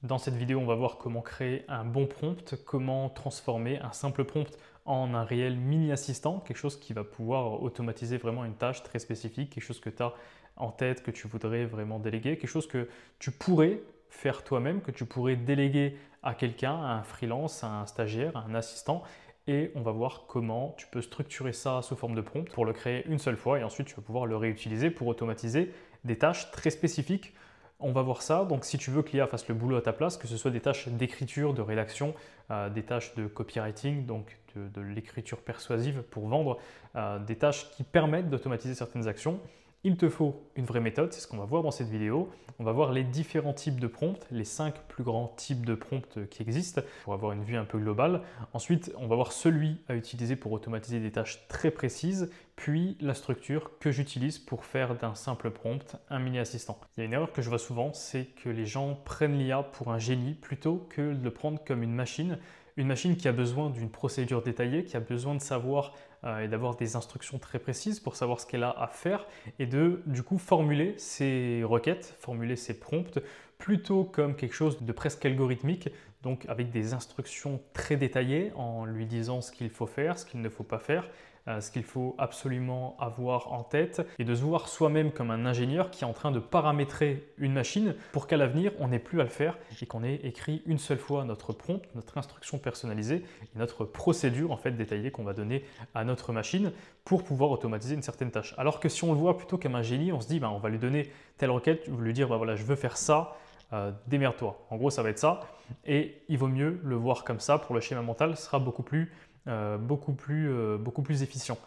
Dans cette vidéo, on va voir comment créer un bon prompt, comment transformer un simple prompt en un réel mini assistant, quelque chose qui va pouvoir automatiser vraiment une tâche très spécifique, quelque chose que tu as en tête, que tu voudrais vraiment déléguer, quelque chose que tu pourrais faire toi-même, que tu pourrais déléguer à quelqu'un, à un freelance, à un stagiaire, à un assistant. Et on va voir comment tu peux structurer ça sous forme de prompt pour le créer une seule fois et ensuite tu vas pouvoir le réutiliser pour automatiser des tâches très spécifiques. On va voir ça. Donc, si tu veux que l'IA fasse le boulot à ta place, que ce soit des tâches d'écriture, de rédaction, des tâches de copywriting, donc de l'écriture persuasive pour vendre, des tâches qui permettent d'automatiser certaines actions, il te faut une vraie méthode. C'est ce qu'on va voir dans cette vidéo. On va voir les différents types de prompts, les 5 plus grands types de prompts qui existent pour avoir une vue un peu globale. Ensuite, on va voir celui à utiliser pour automatiser des tâches très précises, puis la structure que j'utilise pour faire d'un simple prompt un mini assistant. Il y a une erreur que je vois souvent, c'est que les gens prennent l'IA pour un génie plutôt que de le prendre comme une machine qui a besoin d'une procédure détaillée, qui a besoin de savoir et d'avoir des instructions très précises pour savoir ce qu'elle a à faire et de du coup formuler ses requêtes, formuler ses prompts plutôt comme quelque chose de presque algorithmique, donc avec des instructions très détaillées en lui disant ce qu'il faut faire, ce qu'il ne faut pas faire, ce qu'il faut absolument avoir en tête et de se voir soi-même comme un ingénieur qui est en train de paramétrer une machine pour qu'à l'avenir, on n'ait plus à le faire et qu'on ait écrit une seule fois notre prompt, notre instruction personnalisée et notre procédure en fait détaillée qu'on va donner à notre machine pour pouvoir automatiser une certaine tâche. Alors que si on le voit plutôt comme un génie, on se dit on va lui donner telle requête, lui dire voilà, je veux faire ça, démerde-toi. En gros, ça va être ça et il vaut mieux le voir comme ça pour le schéma mental, ce sera beaucoup plus efficient.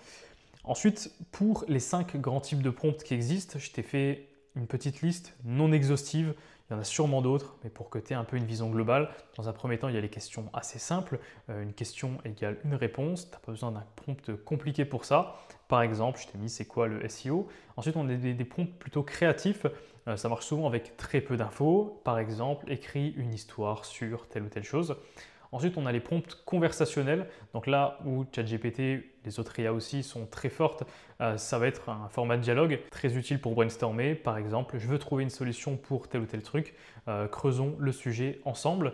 Ensuite, pour les 5 grands types de prompts qui existent, je t'ai fait une petite liste non exhaustive. Il y en a sûrement d'autres, mais pour que tu aies un peu une vision globale, dans un premier temps, il y a les questions assez simples. Une question égale une réponse. Tu n'as pas besoin d'un prompt compliqué pour ça. Par exemple, je t'ai mis c'est quoi le SEO. Ensuite, on a des prompts plutôt créatifs. Ça marche souvent avec très peu d'infos. Par exemple, écris une histoire sur telle ou telle chose. Ensuite, on a les prompts conversationnels. Donc là où ChatGPT, les autres IA aussi sont très fortes, ça va être un format de dialogue très utile pour brainstormer. Par exemple, je veux trouver une solution pour tel ou tel truc. Creusons le sujet ensemble.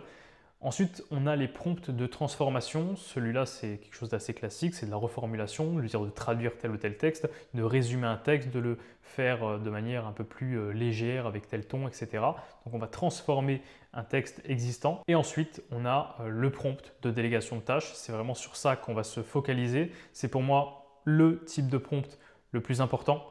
Ensuite, on a les prompts de transformation. Celui-là, c'est quelque chose d'assez classique, c'est de la reformulation, de dire de traduire tel ou tel texte, de résumer un texte, de le faire de manière un peu plus légère avec tel ton, etc. Donc, on va transformer un texte existant. Et ensuite, on a le prompt de délégation de tâches. C'est vraiment sur ça qu'on va se focaliser. C'est pour moi le type de prompt le plus important.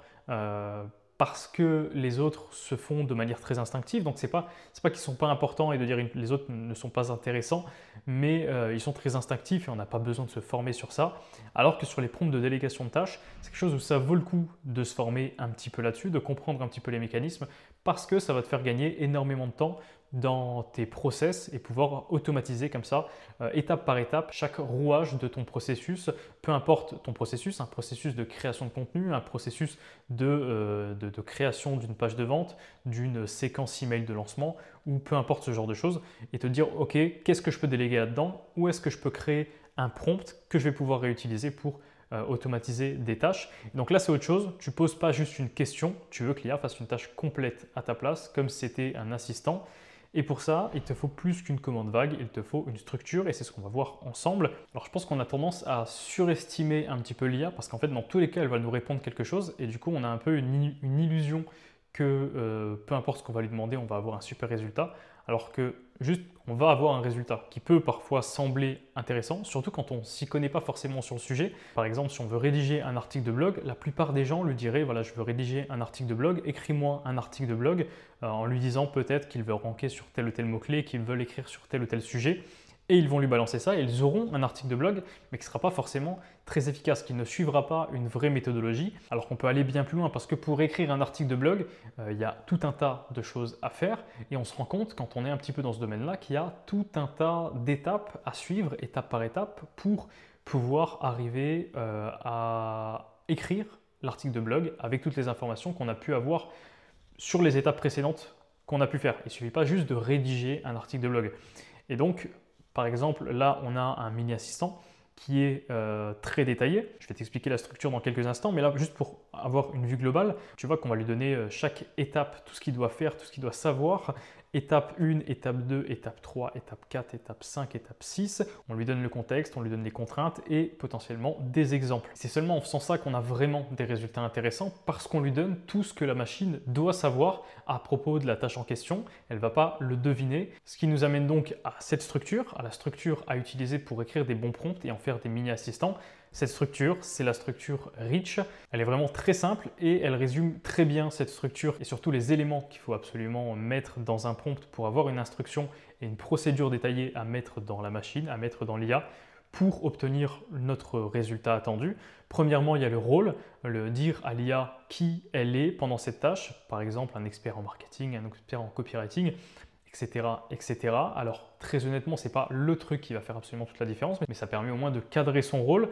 Parce que les autres se font de manière très instinctive. Donc, c'est pas qu'ils ne sont pas importants et de dire que les autres ne sont pas intéressants, mais ils sont très instinctifs et on n'a pas besoin de se former sur ça. Alors que sur les prompts de délégation de tâches, c'est quelque chose où ça vaut le coup de se former un petit peu là-dessus, de comprendre un petit peu les mécanismes, parce que ça va te faire gagner énormément de temps dans tes process et pouvoir automatiser comme ça, étape par étape, chaque rouage de ton processus, peu importe ton processus, un processus de création de contenu, un processus de création d'une page de vente, d'une séquence email de lancement, ou peu importe ce genre de choses, et te dire, ok, qu'est-ce que je peux déléguer là-dedans, ou est-ce que je peux créer un prompt que je vais pouvoir réutiliser pour automatiser des tâches. Donc là, c'est autre chose. Tu ne poses pas juste une question, tu veux que l'IA fasse une tâche complète à ta place, comme si c'était un assistant. Et pour ça, il te faut plus qu'une commande vague, il te faut une structure et c'est ce qu'on va voir ensemble. Alors je pense qu'on a tendance à surestimer un petit peu l'IA parce qu'en fait dans tous les cas elle va nous répondre quelque chose et du coup on a un peu une illusion que peu importe ce qu'on va lui demander, on va avoir un super résultat. Alors que juste on va avoir un résultat qui peut parfois sembler intéressant, surtout quand on ne s'y connaît pas forcément sur le sujet. Par exemple, si on veut rédiger un article de blog, la plupart des gens lui diraient voilà, je veux rédiger un article de blog, écris-moi un article de blog, en lui disant peut-être qu'ils veulent ranker sur tel ou tel mot-clé, qu'ils veulent écrire sur tel ou tel sujet. Et ils vont lui balancer ça et ils auront un article de blog, mais qui ne sera pas forcément très efficace, qui ne suivra pas une vraie méthodologie, alors qu'on peut aller bien plus loin, parce que pour écrire un article de blog, il y a tout un tas de choses à faire, et on se rend compte, quand on est un petit peu dans ce domaine-là, qu'il y a tout un tas d'étapes à suivre, étape par étape, pour pouvoir arriver à écrire l'article de blog avec toutes les informations qu'on a pu avoir sur les étapes précédentes qu'on a pu faire. Il ne suffit pas juste de rédiger un article de blog. Et donc, par exemple, là, on a un mini assistant qui est très détaillé. Je vais t'expliquer la structure dans quelques instants, mais là, juste pour avoir une vue globale, tu vois qu'on va lui donner chaque étape, tout ce qu'il doit faire, tout ce qu'il doit savoir, étape 1, étape 2, étape 3, étape 4, étape 5, étape 6. On lui donne le contexte, on lui donne les contraintes et potentiellement des exemples. C'est seulement en faisant ça qu'on a vraiment des résultats intéressants parce qu'on lui donne tout ce que la machine doit savoir à propos de la tâche en question. Elle ne va pas le deviner. Ce qui nous amène donc à cette structure, à la structure à utiliser pour écrire des bons prompts et en faire des mini-assistants. Cette structure, c'est la structure Rich. Elle est vraiment très simple et elle résume très bien cette structure et surtout les éléments qu'il faut absolument mettre dans un prompt pour avoir une instruction et une procédure détaillée à mettre dans la machine, à mettre dans l'IA pour obtenir notre résultat attendu. Premièrement, il y a le rôle, le dire à l'IA qui elle est pendant cette tâche, par exemple un expert en marketing, un expert en copywriting, etc., etc. Alors très honnêtement, ce n'est pas le truc qui va faire absolument toute la différence, mais ça permet au moins de cadrer son rôle.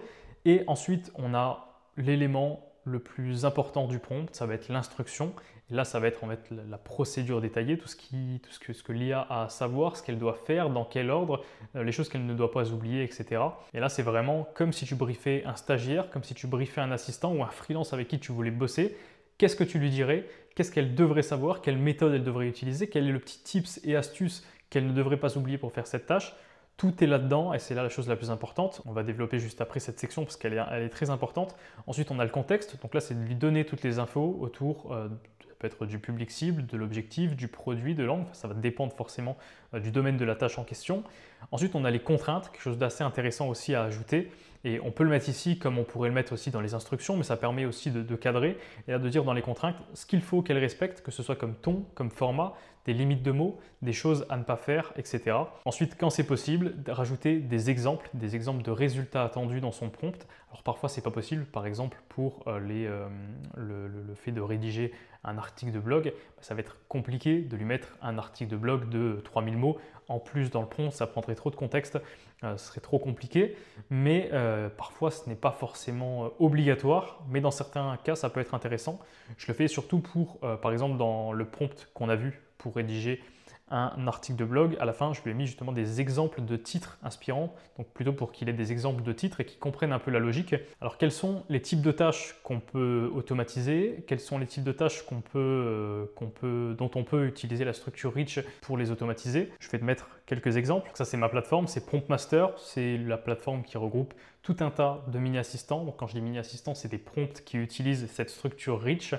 Et ensuite, on a l'élément le plus important du prompt, ça va être l'instruction. Et là, ça va être en fait la procédure détaillée, tout ce que l'IA a à savoir, ce qu'elle doit faire, dans quel ordre, les choses qu'elle ne doit pas oublier, etc. Et là, c'est vraiment comme si tu briefais un stagiaire, comme si tu briefais un assistant ou un freelance avec qui tu voulais bosser. Qu'est-ce que tu lui dirais? Qu'est-ce qu'elle devrait savoir? Quelle méthode elle devrait utiliser? Quel est le petit tips et astuces qu'elle ne devrait pas oublier pour faire cette tâche? Tout est là-dedans et c'est là la chose la plus importante. On va développer juste après cette section parce qu'elle est très importante. Ensuite, on a le contexte. Donc là, c'est de lui donner toutes les infos autour ça peut être du public cible, de l'objectif, du produit, de l'angle. Ça va dépendre forcément du domaine de la tâche en question. Ensuite, on a les contraintes, quelque chose d'assez intéressant aussi à ajouter. Et on peut le mettre ici comme on pourrait le mettre aussi dans les instructions, mais ça permet aussi de cadrer et là de dire dans les contraintes ce qu'il faut qu'elle respecte, que ce soit comme ton, comme format, des limites de mots, des choses à ne pas faire, etc. Ensuite, quand c'est possible, rajouter des exemples de résultats attendus dans son prompt. Alors parfois, ce n'est pas possible. Par exemple, pour le fait de rédiger un article de blog, ça va être compliqué de lui mettre un article de blog de 3000 mots. En plus, dans le prompt, ça prendrait trop de contexte, ce serait trop compliqué. Mais parfois, ce n'est pas forcément obligatoire. Mais dans certains cas, ça peut être intéressant. Je le fais surtout pour, par exemple, dans le prompt qu'on a vu pour rédiger un article de blog. À la fin, je lui ai mis justement des exemples de titres inspirants, donc plutôt pour qu'il ait des exemples de titres et qu'il comprenne un peu la logique. Alors, quels sont les types de tâches qu'on peut automatiser? Quels sont les types de tâches dont on peut utiliser la structure Rich pour les automatiser? Je vais te mettre quelques exemples. Ça, c'est ma plateforme, c'est Prompt Master. C'est la plateforme qui regroupe tout un tas de mini-assistants. Donc, quand je dis mini-assistants, c'est des prompts qui utilisent cette structure Rich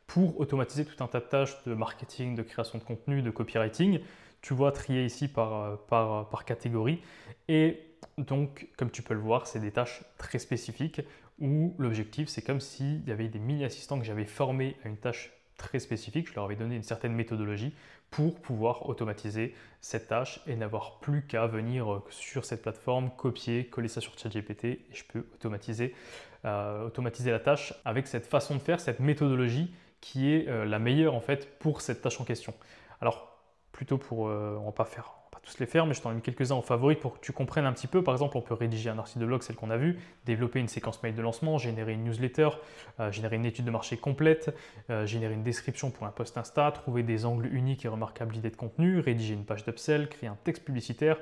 pour automatiser tout un tas de tâches de marketing, de création de contenu, de copywriting. Tu vois trier ici par catégorie. Et donc, comme tu peux le voir, c'est des tâches très spécifiques où l'objectif, c'est comme s'il y avait des mini-assistants que j'avais formés à une tâche très spécifique. Je leur avais donné une certaine méthodologie pour pouvoir automatiser cette tâche et n'avoir plus qu'à venir sur cette plateforme, copier, coller ça sur ChatGPT et je peux automatiser la tâche avec cette façon de faire, cette méthodologie qui est la meilleure en fait pour cette tâche en question. Alors plutôt on va pas tous les faire, mais je t'en ai mis quelques-uns en favoris pour que tu comprennes un petit peu. Par exemple, on peut rédiger un article de blog, celle qu'on a vu, développer une séquence mail de lancement, générer une newsletter, générer une étude de marché complète, générer une description pour un post Insta, trouver des angles uniques et remarquables d'idées de contenu, rédiger une page d'upsell, créer un texte publicitaire,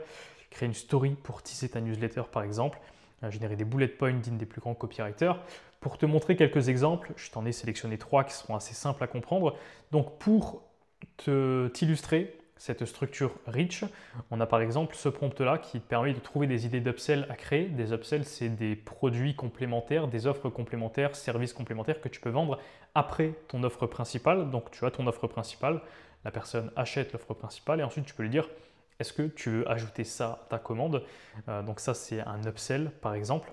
créer une story pour teaser ta newsletter par exemple, générer des bullet points dignes des plus grands copywriters. Pour te montrer quelques exemples, je t'en ai sélectionné 3 qui seront assez simples à comprendre. Donc pour t'illustrer cette structure Rich, on a par exemple ce prompt-là qui permet de trouver des idées d'upsell à créer. Des upsells, c'est des produits complémentaires, des offres complémentaires, services complémentaires que tu peux vendre après ton offre principale. Donc tu as ton offre principale, la personne achète l'offre principale et ensuite tu peux lui dire est-ce que tu veux ajouter ça à ta commande? Donc ça, c'est un upsell par exemple.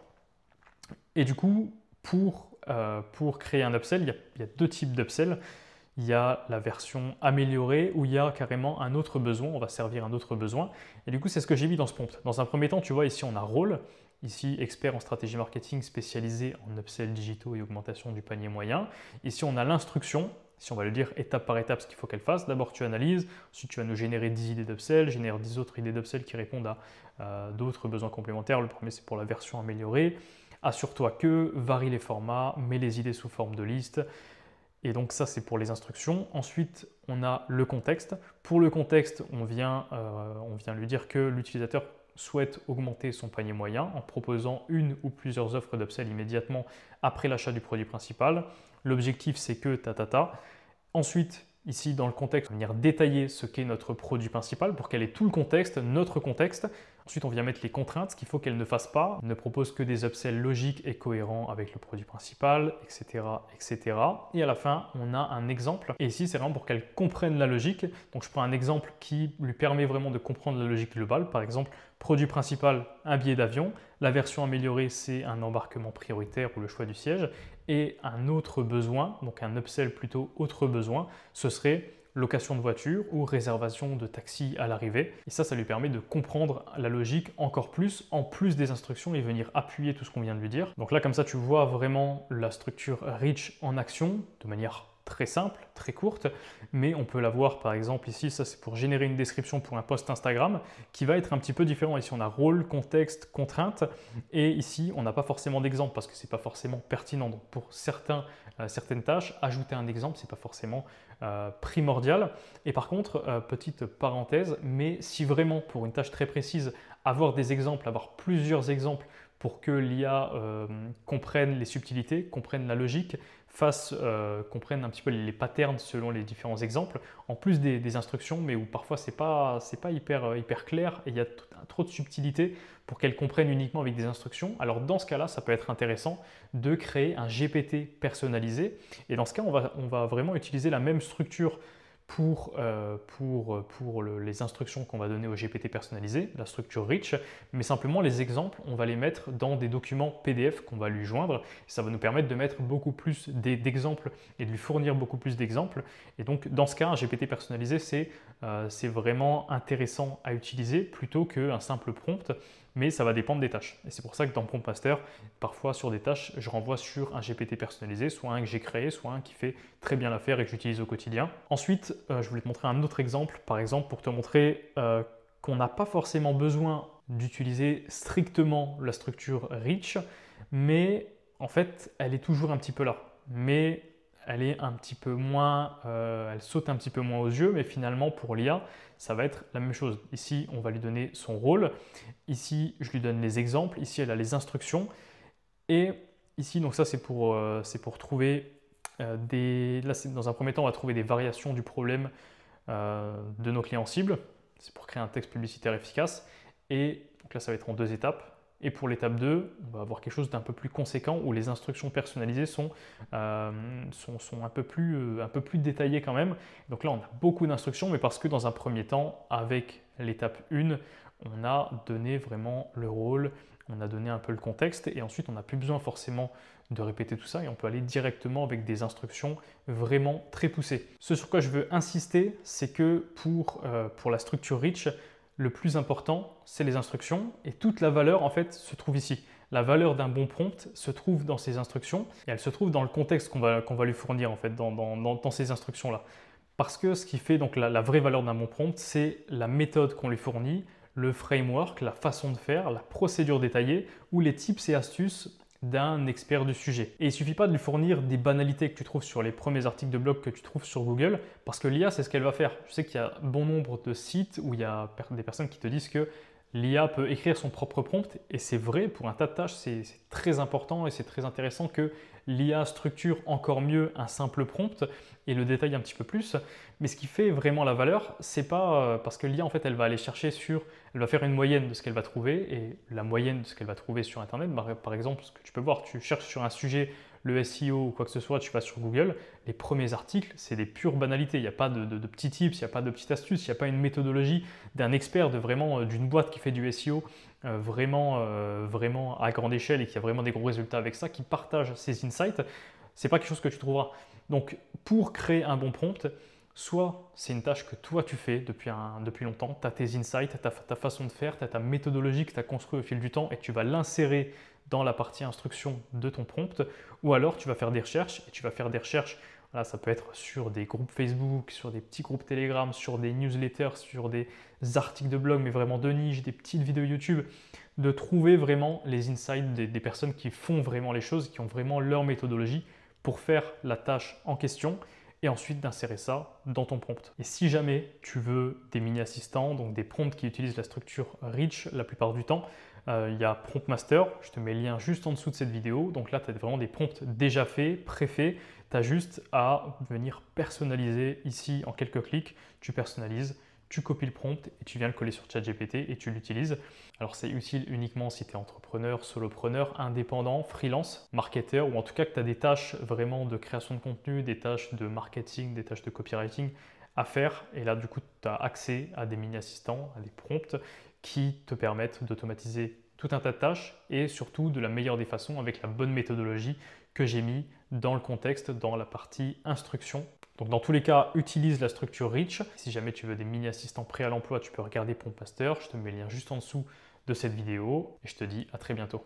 Et du coup, pour créer un upsell, il y a deux types d'upsell. Il y a la version améliorée où il y a carrément un autre besoin, on va servir un autre besoin. Et du coup, c'est ce que j'ai mis dans ce prompt. Dans un premier temps, tu vois ici, on a rôle. Ici, expert en stratégie marketing spécialisé en upsell digitaux et augmentation du panier moyen. Ici, on a l'instruction. Si on va le dire étape par étape ce qu'il faut qu'elle fasse, d'abord tu analyses, ensuite tu vas nous générer 10 idées d'upsell, génère 10 autres idées d'upsell qui répondent à d'autres besoins complémentaires. Le premier, c'est pour la version améliorée. Assure-toi que, varie les formats, mets les idées sous forme de liste. Et donc ça, c'est pour les instructions. Ensuite, on a le contexte. Pour le contexte, on vient lui dire que l'utilisateur souhaite augmenter son panier moyen en proposant une ou plusieurs offres d'upsell immédiatement après l'achat du produit principal. L'objectif, c'est que ta. Ensuite, ici dans le contexte, on va venir détailler ce qu'est notre produit principal pour qu'elle ait tout le contexte, notre contexte. Ensuite, on vient mettre les contraintes, ce qu'il faut qu'elle ne fasse pas, ne propose que des upsells logiques et cohérents avec le produit principal, etc., etc. Et à la fin, on a un exemple. Et ici, c'est vraiment pour qu'elle comprenne la logique. Donc, je prends un exemple qui lui permet vraiment de comprendre la logique globale. Par exemple, produit principal, un billet d'avion. La version améliorée, c'est un embarquement prioritaire ou le choix du siège. Et un autre besoin, donc un upsell plutôt autre besoin, ce serait location de voiture ou réservation de taxi à l'arrivée. Et ça lui permet de comprendre la logique encore plus, en plus des instructions et venir appuyer tout ce qu'on vient de lui dire. Donc là, comme ça, tu vois vraiment la structure Rich en action de manière très simple, très courte, mais on peut la voir par exemple ici, ça c'est pour générer une description pour un post Instagram qui va être un petit peu différent. Ici on a rôle, contexte, contrainte et ici on n'a pas forcément d'exemple parce que c'est pas forcément pertinent. Donc pour certaines tâches, ajouter un exemple, c'est pas forcément primordial. Et par contre, petite parenthèse, mais si vraiment pour une tâche très précise, avoir des exemples, avoir plusieurs exemples pour que l'IA comprenne les subtilités, comprenne la logique, comprenne un petit peu les patterns selon les différents exemples, en plus des instructions, mais où parfois c'est pas hyper clair et il y a trop de subtilité pour qu'elle comprenne uniquement avec des instructions. Alors dans ce cas-là, ça peut être intéressant de créer un GPT personnalisé. Et dans ce cas, on va vraiment utiliser la même structure pour les instructions qu'on va donner au GPT personnalisé, la structure rich, mais simplement les exemples, on va les mettre dans des documents PDF qu'on va lui joindre. Ça va nous permettre de mettre beaucoup plus d'exemples et de lui fournir beaucoup plus d'exemples. Et donc, dans ce cas, un GPT personnalisé, c'est vraiment intéressant à utiliser plutôt qu'un simple prompt, mais ça va dépendre des tâches. Et c'est pour ça que dans Prompt Master, parfois sur des tâches, je renvoie sur un GPT personnalisé, soit un que j'ai créé, soit un qui fait très bien l'affaire et que j'utilise au quotidien. Ensuite, je voulais te montrer un autre exemple, par exemple, pour te montrer qu'on n'a pas forcément besoin d'utiliser strictement la structure rich, mais en fait, elle est toujours un petit peu là. Mais elle est un petit peu moins, elle saute un petit peu moins aux yeux, mais finalement pour l'IA, ça va être la même chose. Ici, on va lui donner son rôle. Ici, je lui donne les exemples. Ici, elle a les instructions. Et ici, donc ça, c'est pour trouver là, dans un premier temps, on va trouver des variations du problème de nos clients cibles. C'est pour créer un texte publicitaire efficace. Et donc là, ça va être en 2 étapes. Et pour l'étape 2, on va avoir quelque chose d'un peu plus conséquent où les instructions personnalisées sont un peu plus détaillées quand même. Donc là, on a beaucoup d'instructions, mais parce que dans un premier temps, avec l'étape 1, on a donné vraiment le rôle, on a donné un peu le contexte, et ensuite, on n'a plus besoin forcément de répéter tout ça, et on peut aller directement avec des instructions vraiment très poussées. Ce sur quoi je veux insister, c'est que pour la structure rich, le plus important, c'est les instructions et toute la valeur en fait se trouve ici. La valeur d'un bon prompt se trouve dans ces instructions et elle se trouve dans le contexte qu'on va lui fournir en fait dans ces instructions-là. Parce que ce qui fait donc la vraie valeur d'un bon prompt, c'est la méthode qu'on lui fournit, le framework, la façon de faire, la procédure détaillée ou les tips et astuces d'un expert du sujet. Et il ne suffit pas de lui fournir des banalités que tu trouves sur les premiers articles de blog que tu trouves sur Google, parce que l'IA, c'est ce qu'elle va faire. Je sais qu'il y a bon nombre de sites où il y a des personnes qui te disent que l'IA peut écrire son propre prompt, et c'est vrai, pour un tas de tâches, c'est très important et c'est très intéressant que l'IA structure encore mieux un simple prompt et le détaille un petit peu plus. Mais ce qui fait vraiment la valeur, c'est pas parce que l'IA, en fait, elle va aller chercher elle va faire une moyenne de ce qu'elle va trouver, et la moyenne de ce qu'elle va trouver sur Internet, par exemple, ce que tu peux voir, tu cherches sur un sujet le SEO ou quoi que ce soit, tu vas sur Google, les premiers articles, c'est des pures banalités. Il n'y a pas de petits tips, il n'y a pas de petites astuces, il n'y a pas une méthodologie d'un expert, d'une boîte qui fait du SEO vraiment à grande échelle et qui a vraiment des gros résultats avec ça, qui partage ses insights. C'est pas quelque chose que tu trouveras. Donc, pour créer un bon prompt, soit c'est une tâche que toi tu fais depuis longtemps, tu as tes insights, tu as ta façon de faire, tu as ta méthodologie que tu as construite au fil du temps et que tu vas l'insérer dans la partie instruction de ton prompt, ou alors tu vas faire des recherches, et tu vas faire des recherches, voilà, ça peut être sur des groupes Facebook, sur des petits groupes Telegram, sur des newsletters, sur des articles de blog, mais vraiment de niche, des petites vidéos YouTube, de trouver vraiment les insights des personnes qui font vraiment les choses, qui ont vraiment leur méthodologie pour faire la tâche en question. et ensuite d'insérer ça dans ton prompt. Et si jamais tu veux des mini-assistants, donc des prompts qui utilisent la structure rich la plupart du temps, il y a Prompt Master, je te mets le lien juste en dessous de cette vidéo. Donc là, tu as vraiment des prompts déjà faits, préfaits. Tu as juste à venir personnaliser ici en quelques clics. Tu personnalises, tu copies le prompt et tu viens le coller sur ChatGPT et tu l'utilises. Alors c'est utile uniquement si tu es entrepreneur, solopreneur, indépendant, freelance, marketeur ou en tout cas que tu as des tâches vraiment de création de contenu, des tâches de marketing, des tâches de copywriting à faire. Et là, du coup, tu as accès à des mini-assistants, à des prompts qui te permettent d'automatiser tout un tas de tâches et surtout de la meilleure des façons avec la bonne méthodologie que j'ai mis dans le contexte, dans la partie instruction. Donc dans tous les cas, utilise la structure Rich. Si jamais tu veux des mini-assistants prêts à l'emploi, tu peux regarder Prompt Master. Je te mets le lien juste en dessous de cette vidéo et je te dis à très bientôt.